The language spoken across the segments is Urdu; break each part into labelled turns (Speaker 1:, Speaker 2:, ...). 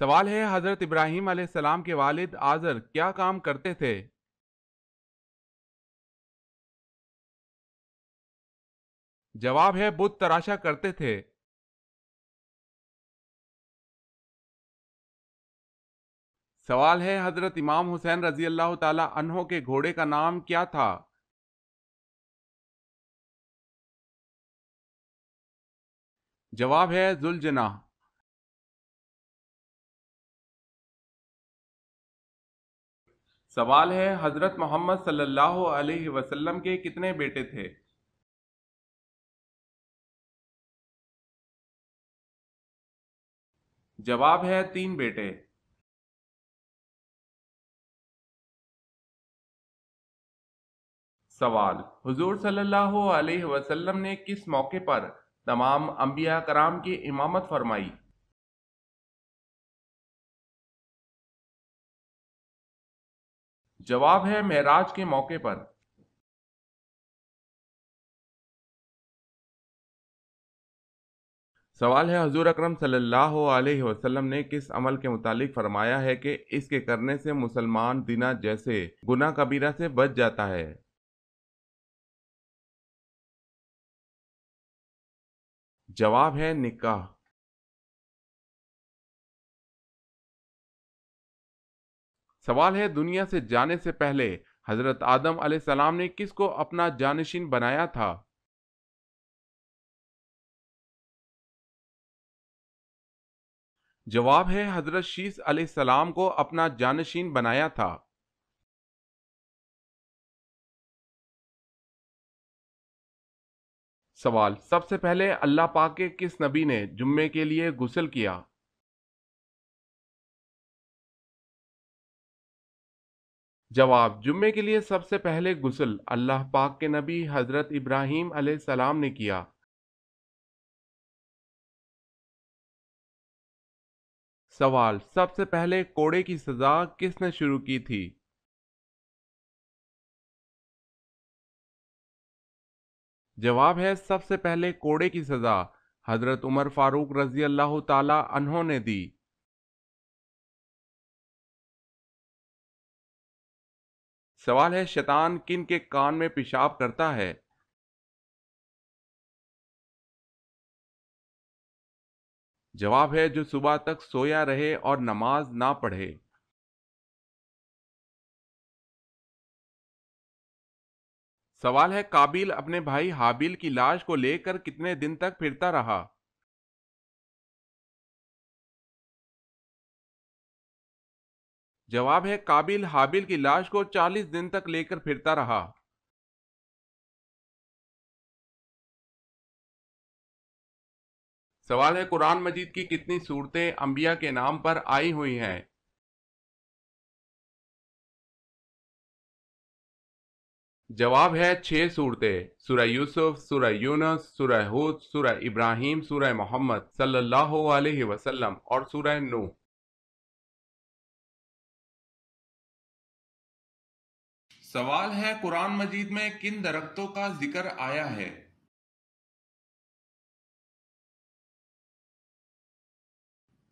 Speaker 1: سوال ہے حضرت ابراہیم علیہ السلام کے والد آزر کیا کام کرتے تھے؟ جواب ہے بت تراشا کرتے تھے۔ سوال ہے حضرت امام حسین رضی اللہ تعالی عنہ کے گھوڑے کا نام کیا تھا؟ جواب ہے ذوالجناح۔ سوال ہے حضرت محمد صلی اللہ علیہ وسلم کے کتنے بیٹے تھے؟ جواب ہے 3 بیٹے۔ سوال حضور صلی اللہ علیہ وسلم نے کس موقع پر تمام انبیاء کرام کی امامت فرمائی؟ جواب ہے معراج کے موقع پر۔ سوال ہے حضور اکرم صلی اللہ علیہ وسلم نے کس عمل کے متعلق فرمایا ہے کہ اس کے کرنے سے مسلمان زنا جیسے گناہ کبیرہ سے بچ جاتا ہے؟ جواب ہے نکاح۔ سوال ہے دنیا سے جانے سے پہلے حضرت آدم علیہ السلام نے کس کو اپنا جانشین بنایا تھا؟ جواب ہے حضرت شیس علیہ السلام کو اپنا جانشین بنایا تھا۔ سوال سب سے پہلے اللہ پاک کے کس نبی نے جمعے کے لیے غسل کیا؟ جواب جمعے کے لیے سب سے پہلے غسل اللہ پاک کے نبی حضرت ابراہیم علیہ السلام نے کیا۔ سوال سب سے پہلے کوڑے کی سزا کس نے شروع کی تھی؟ جواب ہے سب سے پہلے کوڑے کی سزا حضرت عمر فاروق رضی اللہ تعالی عنہ نے دی۔ سوال ہے شیطان کن کے کان میں پیشاب کرتا ہے؟ جواب ہے جو صبح تک سویا رہے اور نماز نہ پڑھے۔ سوال ہے قابیل اپنے بھائی حابیل کی لاش کو لے کر کتنے دن تک پھرتا رہا؟ جواب ہے قابیل حابیل کی لاش کو 40 دن تک لے کر پھرتا رہا۔ سوال ہے قرآن مجید کی کتنی صورتیں انبیاء کے نام پر آئی ہوئی ہیں؟ جواب ہے 6 صورتیں، سورہ یوسف، سورہ یونس، سورہ ہود، سورہ ابراہیم، سورہ محمد صلی اللہ علیہ وسلم اور سورہ نوح۔ سوال ہے قرآن مجید میں کن درختوں کا ذکر آیا ہے؟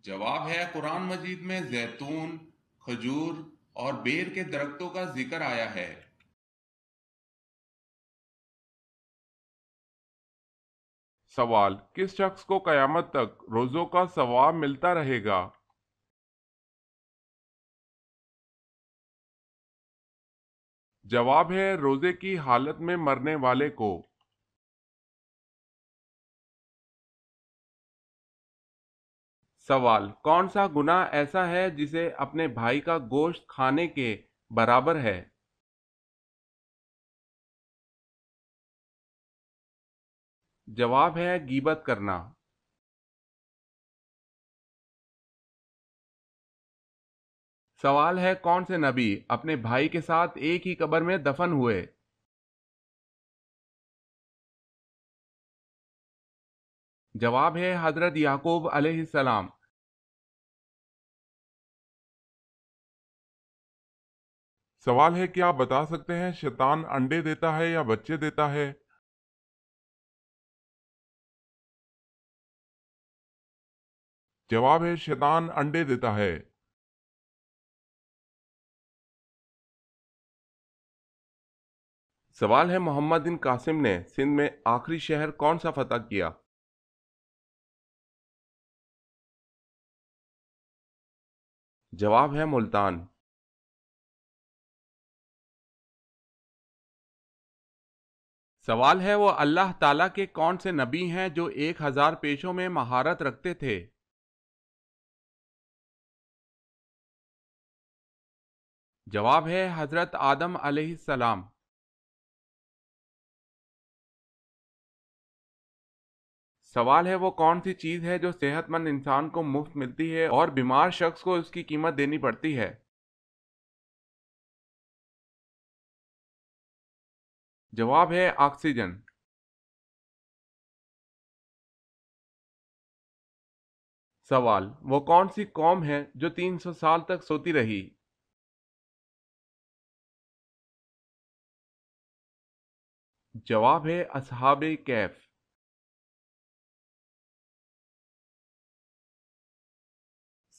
Speaker 1: جواب ہے قرآن مجید میں زیتون، کھجور اور بیر کے درختوں کا ذکر آیا ہے۔ سوال کس شخص کو قیامت تک روزوں کا ثواب ملتا رہے گا؟ جواب ہے روزے کی حالت میں مرنے والے کو۔ سوال کون سا گناہ ایسا ہے جسے اپنے بھائی کا گوشت کھانے کے برابر ہے؟ جواب ہے غیبت کرنا۔ سوال ہے کون سے نبی اپنے بھائی کے ساتھ ایک ہی قبر میں دفن ہوئے؟ جواب ہے حضرت یعقوب علیہ السلام۔ سوال ہے کیا آپ بتا سکتے ہیں شیطان انڈے دیتا ہے یا بچے دیتا ہے؟
Speaker 2: جواب ہے شیطان انڈے دیتا ہے۔
Speaker 1: سوال ہے محمد بن قاسم نے سندھ میں آخری شہر کون سا فتح کیا؟ جواب ہے ملتان۔ سوال ہے وہ اللہ تعالیٰ کے کون سے نبی ہیں جو 1000 پیشوں میں مہارت رکھتے تھے؟ جواب ہے حضرت آدم علیہ السلام۔ سوال ہے وہ کون سی چیز ہے جو صحت مند انسان کو مفت ملتی ہے اور بیمار شخص کو اس کی قیمت دینی پڑتی ہے؟ جواب ہے آکسیجن۔ سوال وہ کون سی قوم ہے جو 300 سال تک سوتی رہی؟ جواب ہے اصحاب کہف۔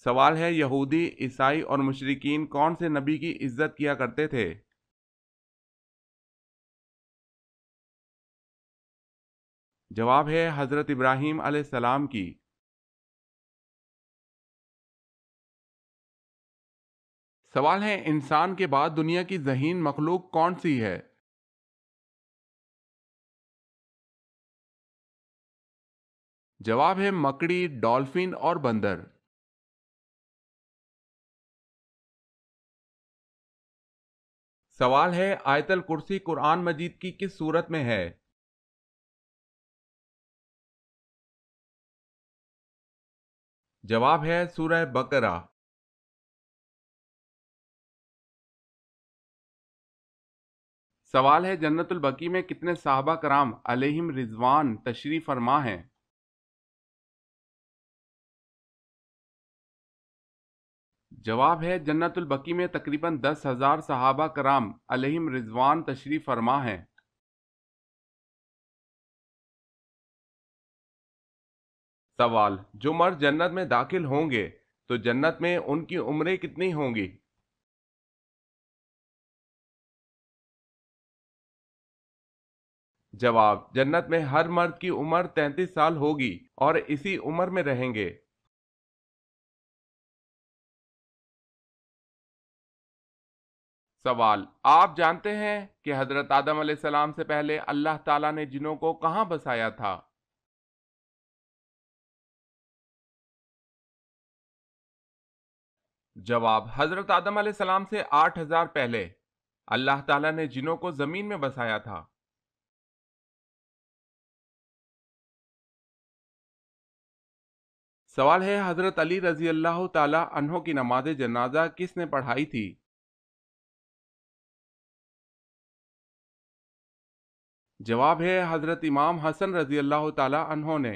Speaker 1: سوال ہے یہودی، عیسائی اور مشرکین کون سے نبی کی عزت کیا کرتے تھے؟ جواب ہے حضرت ابراہیم علیہ السلام کی۔ سوال ہے انسان کے بعد دنیا کی ذہین مخلوق کون سی ہے؟ جواب ہے مکڑی، ڈالفن اور بندر۔ سوال ہے آیت الکرسی قرآن مجید کی کس سورت میں ہے؟ جواب ہے سورہ بقرہ۔ سوال ہے جنت البقیع میں کتنے صحابہ کرام علیہم رضوان تشریف فرما ہیں؟ جواب ہے جنت البقیع میں تقریباً 10,000 صحابہ کرام علیہم رضوان تشریف فرما ہیں۔ سوال جو مرد جنت میں داخل ہوں گے تو جنت میں ان کی عمریں کتنی ہوں گی؟ جواب جنت میں ہر مرد کی عمر 33 سال ہوگی اور اسی عمر میں رہیں گے۔ سوال آپ جانتے ہیں کہ حضرت آدم علیہ السلام سے پہلے اللہ تعالیٰ نے جنوں کو کہاں بسایا تھا؟ جواب حضرت آدم علیہ السلام سے 8,000 پہلے اللہ تعالیٰ نے جنوں کو زمین میں بسایا تھا۔ سوال ہے حضرت علی رضی اللہ تعالی عنہ کی نماز جنازہ کس نے پڑھائی تھی؟ جواب ہے حضرت امام حسن رضی اللہ تعالی عنہ نے۔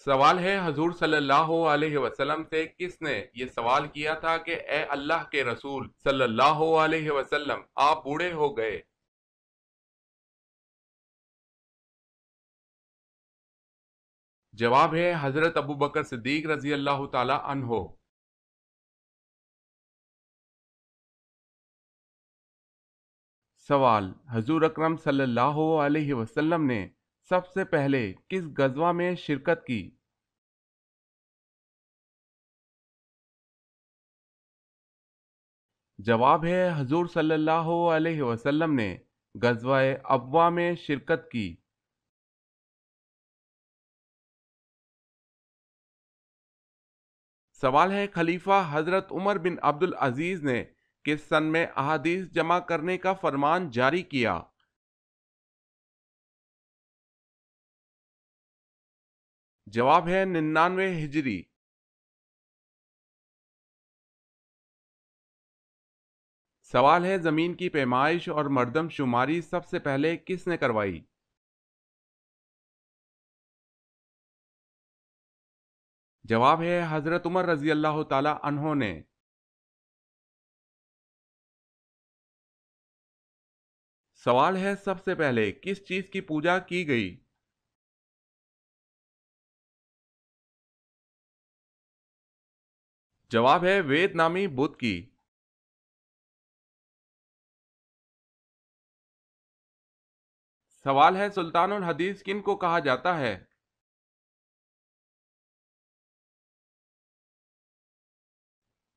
Speaker 1: سوال ہے حضور صلی اللہ علیہ وسلم سے کس نے یہ سوال کیا تھا کہ اے اللہ کے رسول صلی اللہ علیہ وسلم آپ بوڑھے ہو گئے؟ جواب ہے حضرت ابو بکر صدیق رضی اللہ تعالی عنہ۔ سوال حضور اکرم صلی اللہ علیہ وسلم نے سب سے پہلے کس غزوہ میں شرکت کی؟ جواب ہے حضور صلی اللہ علیہ وسلم نے غزوہ ابوا میں شرکت کی۔ سوال ہے خلیفہ حضرت عمر بن عبد العزیز نے کس سن میں احادیث جمع کرنے کا فرمان جاری کیا؟ جواب ہے 99 ہجری۔ سوال ہے زمین کی پیمائش اور مردم شماری سب سے پہلے کس نے کروائی؟ جواب ہے حضرت عمر رضی اللہ تعالی عنہ نے۔ سوال ہے سب سے پہلے کس چیز کی پوجا کی گئی؟ جواب ہے وید نامی بدھ کی۔ سوال ہے سلطان الحدیث کن کو کہا جاتا ہے؟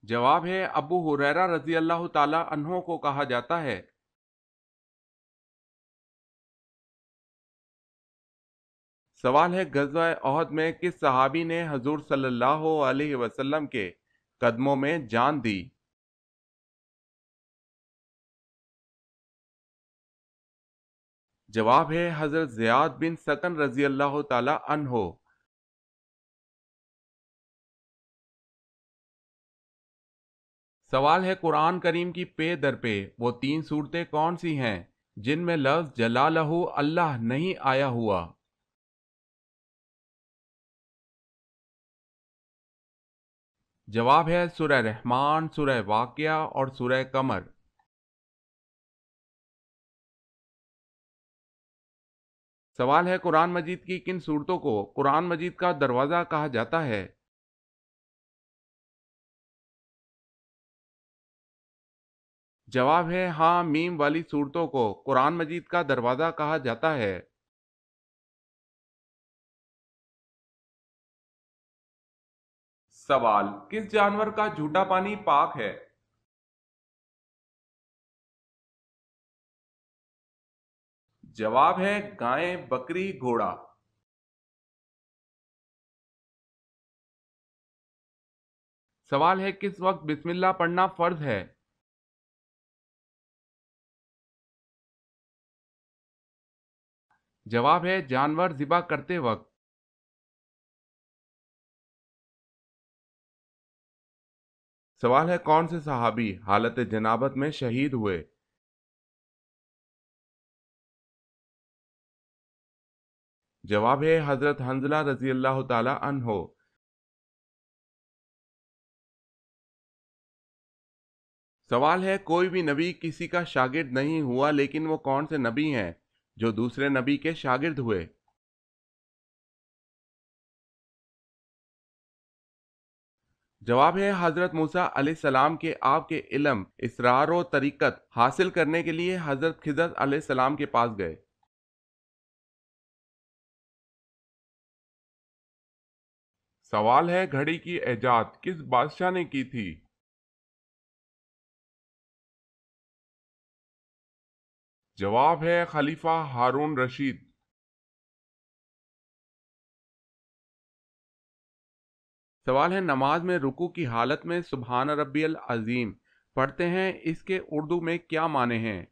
Speaker 1: جواب ہے ابو ہریرہ رضی اللہ تعالی عنہ کو کہا جاتا ہے۔ سوال ہے غزوہ احد میں کس صحابی نے حضور صلی اللہ علیہ وسلم کے قدموں میں جان دی؟ جواب ہے حضرت زیاد بن سکن رضی اللہ تعالی عنہ۔ سوال ہے قرآن کریم کی پے در پہ وہ 3 صورتیں کون سی ہیں جن میں لفظ جلالہ اللہ نہیں آیا ہوا؟ جواب ہے سورہ رحمان، سورہ واقعہ اور سورہ قمر۔ سوال ہے قرآن مجید کی کن صورتوں کو قرآن مجید کا دروازہ کہا جاتا ہے؟ جواب ہے ہاں میم والی صورتوں کو قرآن مجید کا دروازہ کہا جاتا ہے۔ سوال کس جانور کا جھوٹا پانی پاک ہے؟ جواب ہے گائے، بکری، گھوڑا۔ سوال ہے کس وقت بسم اللہ پڑھنا فرض ہے؟ جواب ہے جانور ذبح کرتے وقت۔ سوال ہے کون سے صحابی حالت جنابت میں شہید ہوئے؟ جواب ہے حضرت حنظلہ رضی اللہ تعالی عنہ۔ سوال ہے کوئی بھی نبی کسی کا شاگرد نہیں ہوا لیکن وہ کون سے نبی ہیں جو دوسرے نبی کے شاگرد ہوئے؟ جواب ہے حضرت موسیٰ علیہ السلام کے آپ کے علم، اسرار و طریقت حاصل کرنے کے لیے حضرت خضر علیہ السلام کے پاس گئے۔ سوال ہے گھڑی کی ایجاد کس بادشاہ نے کی تھی؟ جواب ہے خلیفہ ہارون رشید۔ سوال ہے نماز میں رکوع کی حالت میں سبحان ربی العظیم پڑھتے ہیں، اس کے اردو میں کیا معنی ہیں؟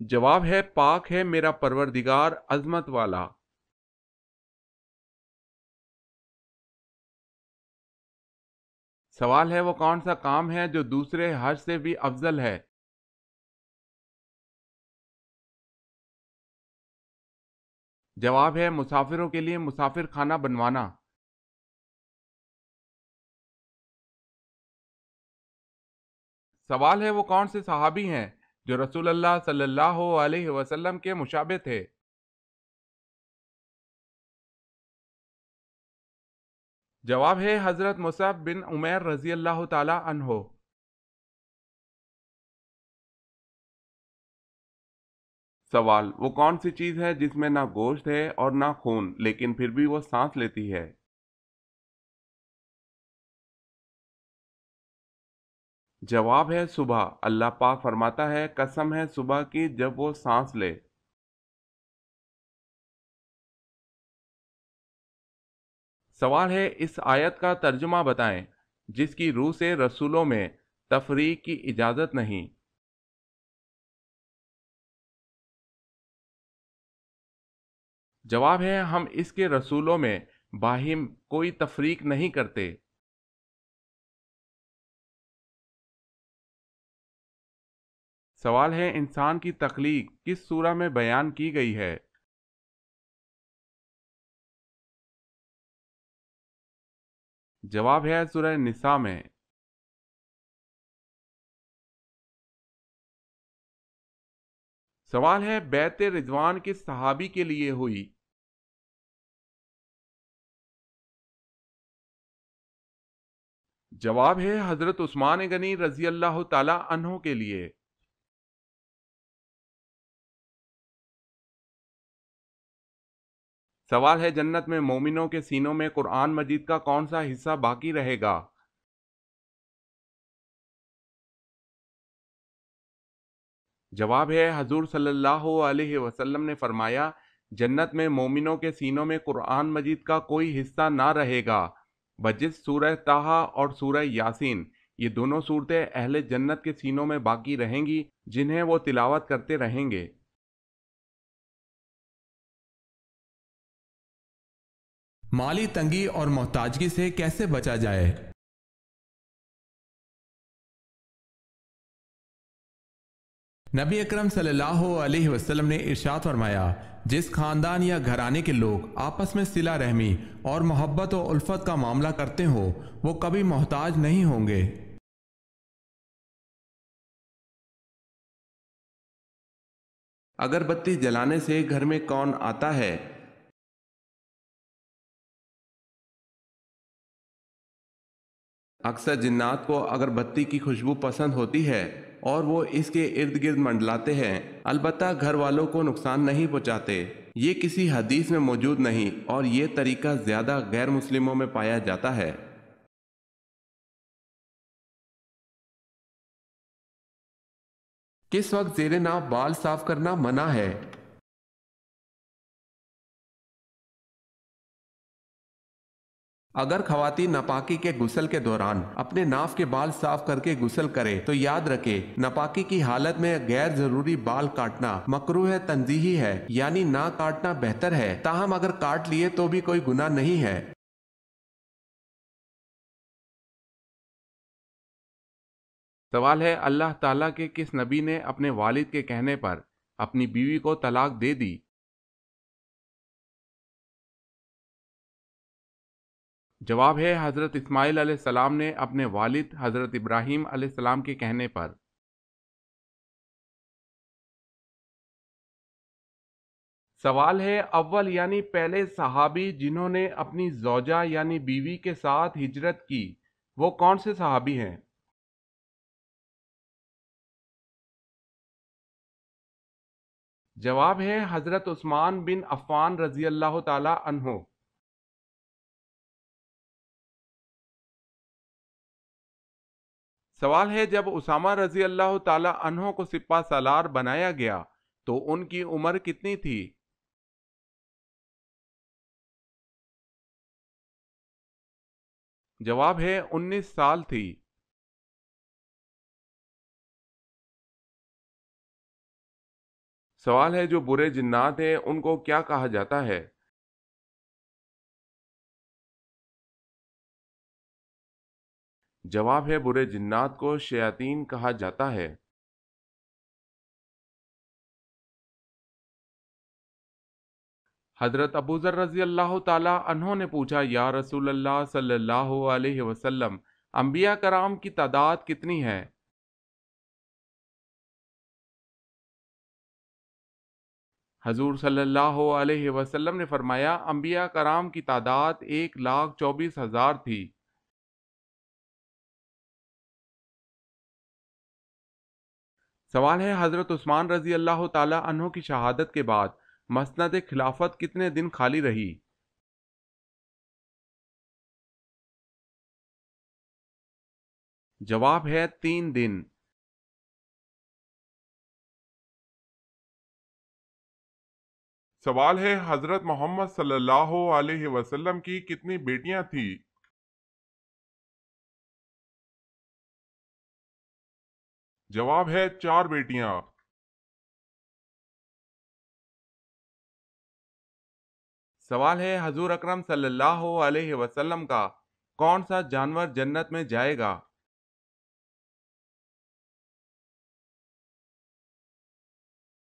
Speaker 1: جواب ہے پاک ہے میرا پروردگار عظمت والا۔ سوال ہے وہ کون سا کام ہے جو دوسرے حج سے بھی افضل ہے؟ جواب ہے مسافروں کے لیے مسافر خانہ بنوانا۔ سوال ہے وہ کون سے صحابی ہیں جو رسول اللہ صلی اللہ علیہ وسلم کے مشابہ تھے؟ جواب ہے حضرت مصعب بن عمیر رضی اللہ تعالی عنہ۔ سوال وہ کون سی چیز ہے جس میں نہ گوشت ہے اور نہ خون لیکن پھر بھی وہ سانس لیتی ہے؟ جواب ہے صبح، اللہ پاک فرماتا ہے قسم ہے صبح کی جب وہ سانس لے۔ سوال ہے اس آیت کا ترجمہ بتائیں جس کی روح سے رسولوں میں تفریق کی اجازت نہیں۔ جواب ہے ہم اس کے رسولوں میں باہم کوئی تفریق نہیں کرتے۔ سوال ہے انسان کی تخلیق کس سورہ میں بیان کی گئی ہے؟ جواب ہے سورہ نساء میں۔ سوال ہے بیعت رضوان کس صحابی کے لیے ہوئی؟ جواب ہے حضرت عثمان غنی رضی اللہ تعالی عنہ کے لیے۔ سوال ہے جنت میں مومنوں کے سینوں میں قرآن مجید کا کون سا حصہ باقی رہے گا؟ جواب ہے حضور صلی اللہ علیہ وسلم نے فرمایا جنت میں مومنوں کے سینوں میں قرآن مجید کا کوئی حصہ نہ رہے گا بجز سورہ طٰہٰ اور سورہ یاسین۔ یہ دونوں صورتیں اہل جنت کے سینوں میں باقی رہیں گی جنہیں وہ تلاوت کرتے رہیں گے۔
Speaker 3: مالی تنگی اور محتاجگی سے کیسے بچا جائے؟ نبی اکرم صلی اللہ علیہ وسلم نے ارشاد فرمایا جس خاندان یا گھرانے کے لوگ آپس میں صلہ رحمی اور محبت و الفت کا معاملہ کرتے ہو وہ کبھی محتاج نہیں ہوں گے۔
Speaker 4: اگر بتی جلانے سے گھر میں کون آتا ہے؟ اکثر جنات کو اگر بتی کی خوشبو پسند ہوتی ہے اور وہ اس کے ارد گرد منڈلاتے ہیں، البتہ گھر والوں کو نقصان نہیں پہنچاتے۔ یہ کسی حدیث میں موجود نہیں اور یہ طریقہ زیادہ غیر مسلموں میں پایا جاتا ہے۔ کس وقت زیر ناف بال صاف کرنا منع ہے؟ اگر خواتین ناپاکی کے غسل کے دوران اپنے ناف کے بال صاف کر کے غسل کرے تو یاد رکھے ناپاکی کی حالت میں غیر ضروری بال کاٹنا مکروہ تنزیہی ہے، یعنی نہ کاٹنا بہتر ہے، تاہم اگر کاٹ لیے تو بھی کوئی گناہ نہیں ہے۔
Speaker 1: سوال ہے اللہ تعالیٰ کے کس نبی نے اپنے والد کے کہنے پر اپنی بیوی کو طلاق دے دی؟ جواب ہے حضرت اسماعیل علیہ السلام نے اپنے والد حضرت ابراہیم علیہ السلام کے کہنے پر۔ سوال ہے اول یعنی پہلے صحابی جنہوں نے اپنی زوجہ یعنی بیوی کے ساتھ ہجرت کی وہ کون سے صحابی ہیں؟ جواب ہے حضرت عثمان بن عفان رضی اللہ تعالی عنہ۔ سوال ہے جب اسامہ رضی اللہ تعالی عنہ کو سپہ سالار بنایا گیا تو ان کی عمر کتنی تھی؟ جواب ہے 19 سال تھی۔ سوال ہے جو برے جنات ہیں ان کو کیا کہا جاتا ہے؟ جواب ہے برے جنات کو شیاطین کہا جاتا ہے۔ حضرت ابوذر رضی اللہ تعالی عنہ نے پوچھا یا رسول اللہ صلی اللہ علیہ وسلم انبیاء کرام کی تعداد کتنی ہے؟ حضور صلی اللہ علیہ وسلم نے فرمایا انبیاء کرام کی تعداد 1,24,000 تھی۔ سوال ہے حضرت عثمان رضی اللہ تعالی عنہ کی شہادت کے بعد مسند خلافت کتنے دن خالی رہی؟ جواب ہے 3 دن۔
Speaker 2: سوال ہے حضرت محمد صلی اللہ علیہ وسلم کی کتنی بیٹیاں تھیں؟ جواب ہے 4 بیٹیاں۔
Speaker 1: سوال ہے حضور اکرم صلی اللہ علیہ وسلم کا کون سا جانور جنت میں جائے گا؟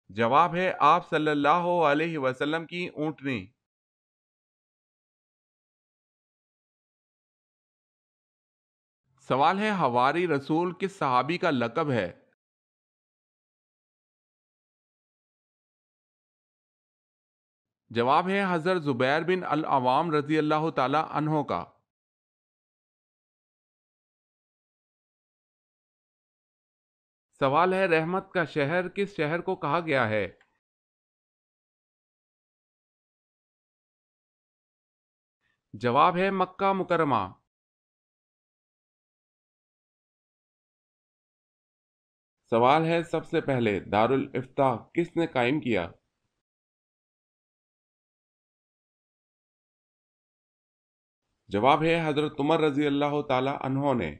Speaker 1: جواب ہے آپ صلی اللہ علیہ وسلم کی اونٹنی۔ سوال ہے حواری رسول کس صحابی کا لقب ہے؟ جواب ہے حضرت زبیر بن العوام رضی اللہ تعالی عنہ کا۔ سوال ہے رحمت کا شہر کس شہر کو کہا گیا ہے؟ جواب ہے مکہ مکرمہ۔ سوال ہے سب سے پہلے دارالافتاء کس نے قائم کیا؟ جواب ہے حضرت عمر رضی اللہ تعالی عنہ نے۔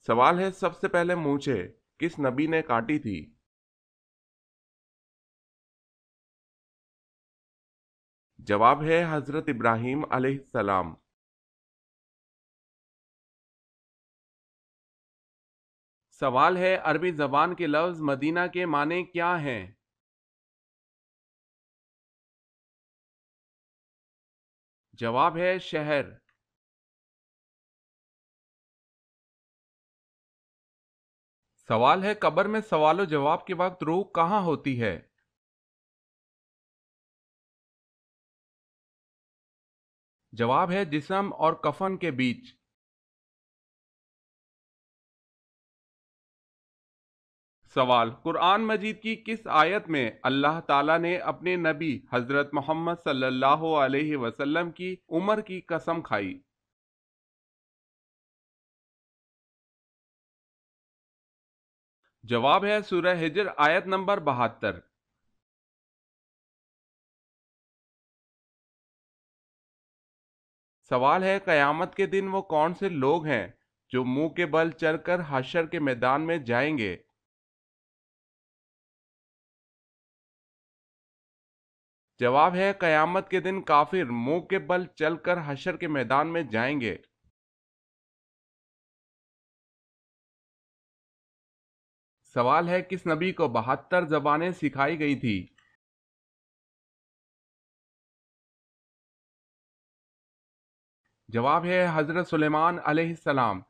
Speaker 1: سوال ہے سب سے پہلے مونچھیں کس نبی نے کاٹی تھی؟ جواب ہے حضرت ابراہیم علیہ السلام۔ سوال ہے عربی زبان کے لفظ مدینہ کے معنی کیا ہیں؟ جواب ہے شہر۔ سوال ہے قبر میں سوال و جواب کے وقت روح کہاں ہوتی ہے؟ جواب ہے جسم اور کفن کے بیچ۔ سوال قرآن مجید کی کس آیت میں اللہ تعالیٰ نے اپنے نبی حضرت محمد صلی اللہ علیہ وسلم کی عمر کی قسم کھائی؟ جواب ہے سورہ ہجر آیت نمبر 72۔ سوال ہے قیامت کے دن وہ کون سے لوگ ہیں جو منہ کے بل چل کر حشر کے میدان میں جائیں گے؟ جواب ہے قیامت کے دن کافر منہ کے بل چل کر حشر کے میدان میں جائیں گے۔ سوال ہے کس نبی کو 72 زبانیں سکھائی گئی تھی؟ جواب ہے حضرت سلیمان علیہ السلام۔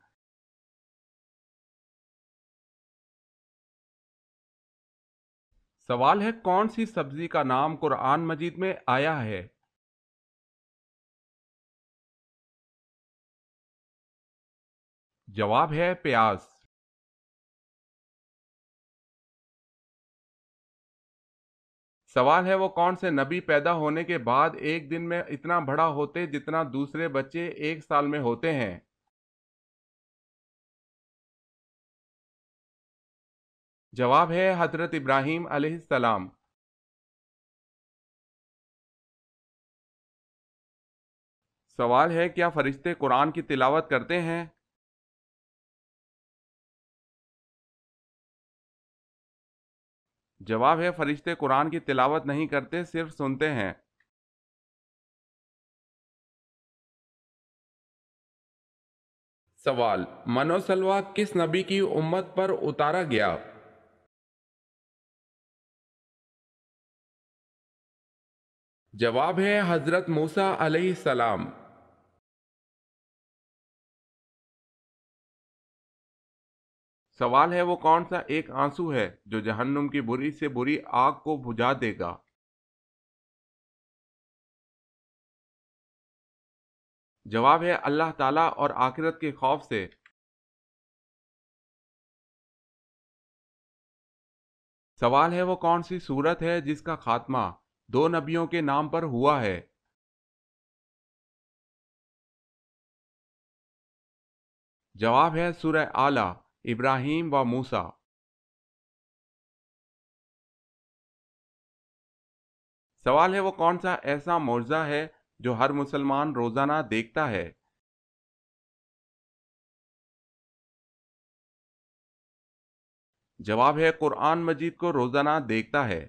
Speaker 1: سوال ہے کون سی سبزی کا نام قرآن مجید میں آیا ہے؟ جواب ہے پیاز۔ سوال ہے وہ کون سے نبی پیدا ہونے کے بعد ایک دن میں اتنا بڑا ہوتے جتنا دوسرے بچے ایک سال میں ہوتے ہیں؟ جواب ہے حضرت ابراہیم علیہ السلام۔ سوال ہے کیا فرشتے قرآن کی تلاوت کرتے ہیں؟ جواب ہے فرشتے قرآن کی تلاوت نہیں کرتے، صرف سنتے ہیں۔ سوال من و سلویٰ کس نبی کی امت پر اتارا گیا؟ جواب ہے حضرت موسیٰ علیہ السلام۔ سوال ہے وہ کون سا ایک آنسو ہے جو جہنم کی بری سے بری آگ کو بجھا دے گا؟ جواب ہے اللہ تعالیٰ اور آخرت کے خوف سے۔ سوال ہے وہ کون سی سورت ہے جس کا خاتمہ 2 نبیوں کے نام پر ہوا ہے؟ جواب ہے سورہ اعلی، ابراہیم و موسیٰ۔ سوال ہے وہ کون سا ایسا معجزہ ہے جو ہر مسلمان روزانہ دیکھتا ہے؟ جواب ہے قرآن مجید کو روزانہ دیکھتا ہے۔